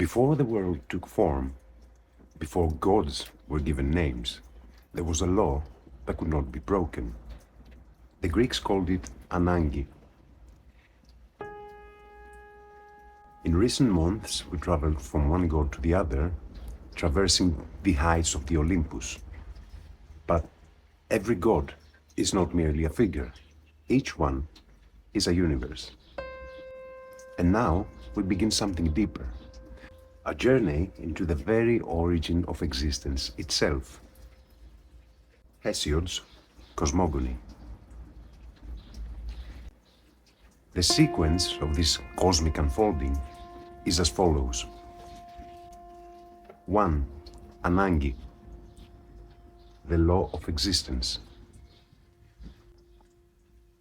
Before the world took form, before gods were given names, there was a law that could not be broken. The Greeks called it Ananke. In recent months, we traveled from one god to the other, traversing the heights of the Olympus. But every god is not merely a figure. Each one is a universe. And now we begin something deeper, a journey into the very origin of existence itself. Hesiod's Cosmogony. The sequence of this cosmic unfolding is as follows. 1. Ananke, the law of existence.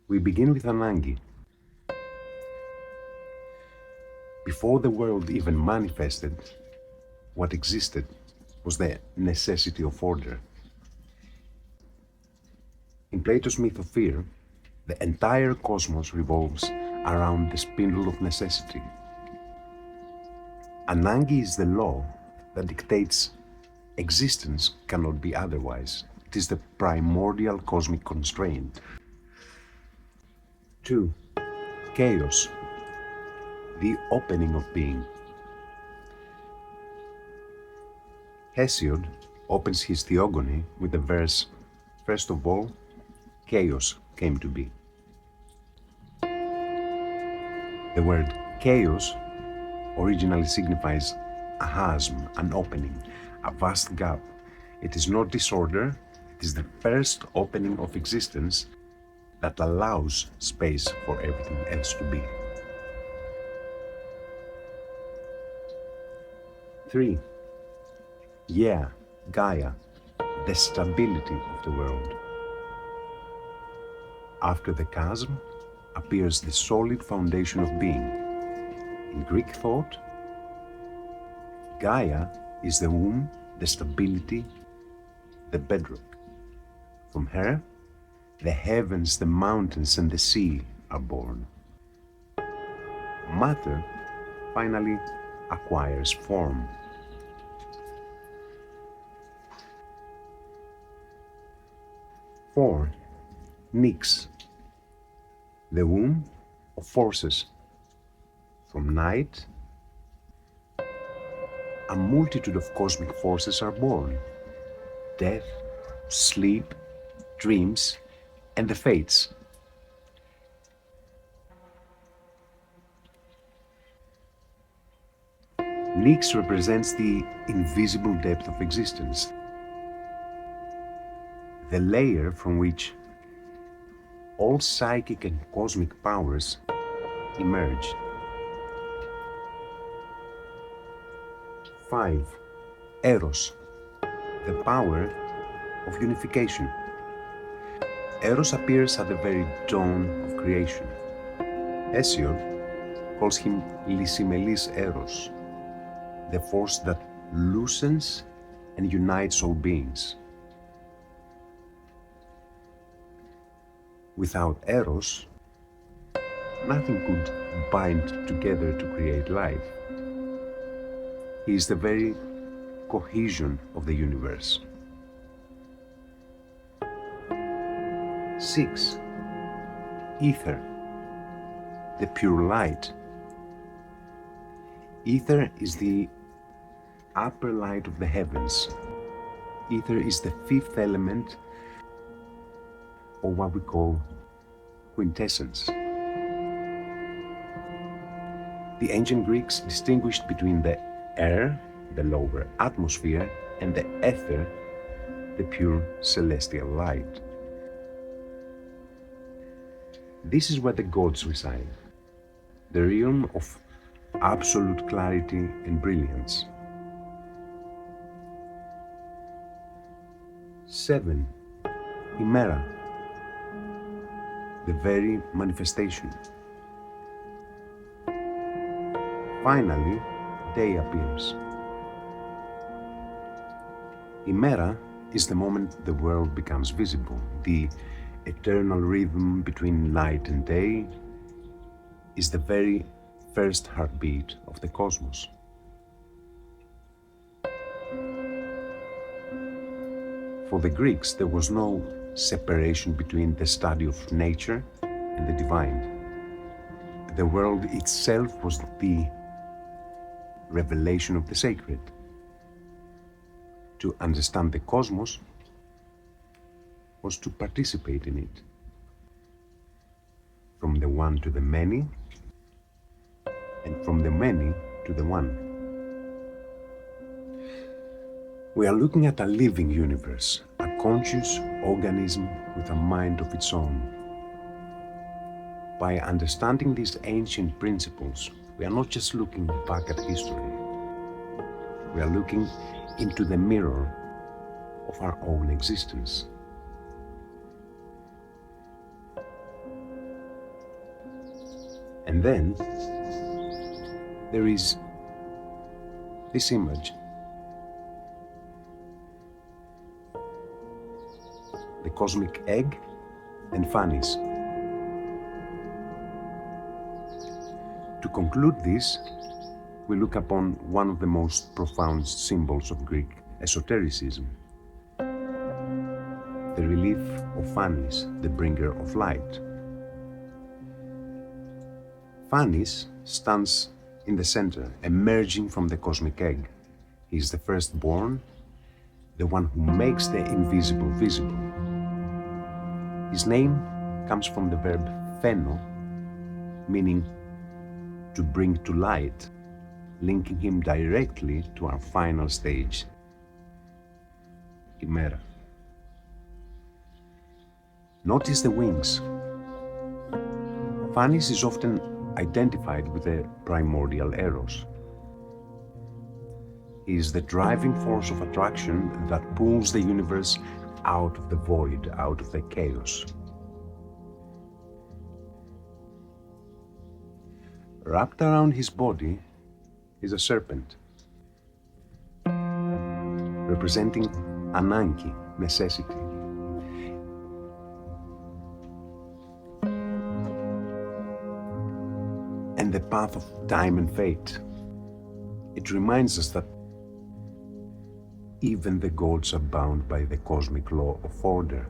We begin with Ananke. Before the world even manifested, what existed was the necessity of order. In Plato's myth of fear, the entire cosmos revolves around the spindle of necessity. Ananke is the law that dictates existence cannot be otherwise. It is the primordial cosmic constraint. 2. Chaos, the opening of being. Hesiod opens his theogony with the verse, "First of all, chaos came to be." The word chaos originally signifies a chasm, an opening, a vast gap. It is not disorder, it is the first opening of existence that allows space for everything else to be. 3. Gaia, the stability of the world. After the chasm appears the solid foundation of being. In Greek thought, Gaia is the womb, the stability, the bedrock. From her, the heavens, the mountains, and the sea are born. Matter finally acquires form. 4. Nyx, the womb of forces. From night, a multitude of cosmic forces are born. Death, sleep, dreams, and the fates. Nyx represents the invisible depth of existence, the layer from which all psychic and cosmic powers emerge. 5. Eros, the power of unification. Eros appears at the very dawn of creation. Hesiod calls him lysimelis Eros, the force that loosens and unites all beings. Without Eros, nothing could bind together to create life. He is the very cohesion of the universe. 6. Aether, the pure light. Aether is the upper light of the heavens. Aether is the fifth element, or what we call quintessence. The ancient Greeks distinguished between the air, the lower atmosphere, and the ether, the pure celestial light. This is where the gods reside, the realm of absolute clarity and brilliance. 7. Hemera, the very manifestation. Finally, day appears. Hemera is the moment the world becomes visible. The eternal rhythm between night and day is the very first heartbeat of the cosmos. For the Greeks, there was no separation between the study of nature and the divine. The world itself was the revelation of the sacred. To understand the cosmos was to participate in it. From the one to the many, and from the many to the one. We are looking at a living universe, a conscious organism with a mind of its own. By understanding these ancient principles, we are not just looking back at history. We are looking into the mirror of our own existence. And then there is this image, the cosmic egg and Phanes. To conclude this, we look upon one of the most profound symbols of Greek esotericism, the relief of Phanes, the bringer of light. Phanes stands in the center, emerging from the cosmic egg. He is the firstborn, the one who makes the invisible visible. His name comes from the verb pheno, meaning to bring to light, linking him directly to our final stage, Hemera. Notice the wings. Phanes is often identified with the primordial Eros. He is the driving force of attraction that pulls the universe out of the void, out of the chaos. Wrapped around his body is a serpent, representing Ananke, necessity. And the path of time and fate. It reminds us that even the gods are bound by the cosmic law of order.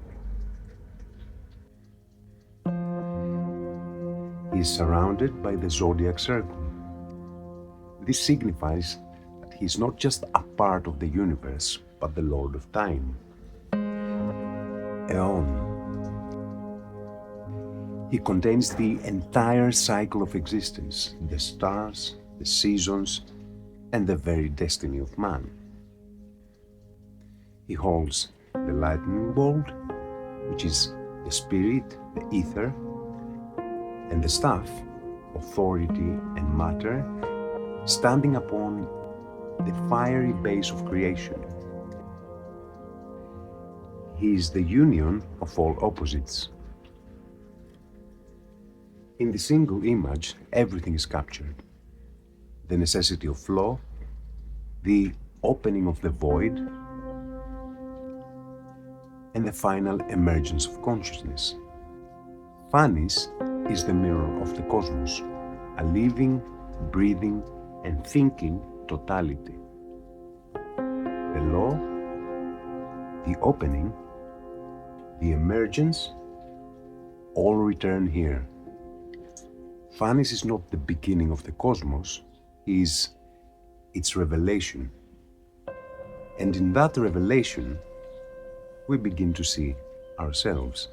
He is surrounded by the zodiac circle. This signifies that he is not just a part of the universe, but the Lord of Time. Aeon. He contains the entire cycle of existence, the stars, the seasons, and the very destiny of man. He holds the lightning bolt, which is the spirit, the ether, and the staff, authority and matter, standing upon the fiery base of creation. He is the union of all opposites. In the single image, everything is captured. The necessity of flow, the opening of the void, and the final emergence of consciousness. Phanes is the mirror of the cosmos, a living, breathing, and thinking totality. The law, the opening, the emergence, all return here. Phanes is not the beginning of the cosmos, he is its revelation. And in that revelation, we begin to see ourselves.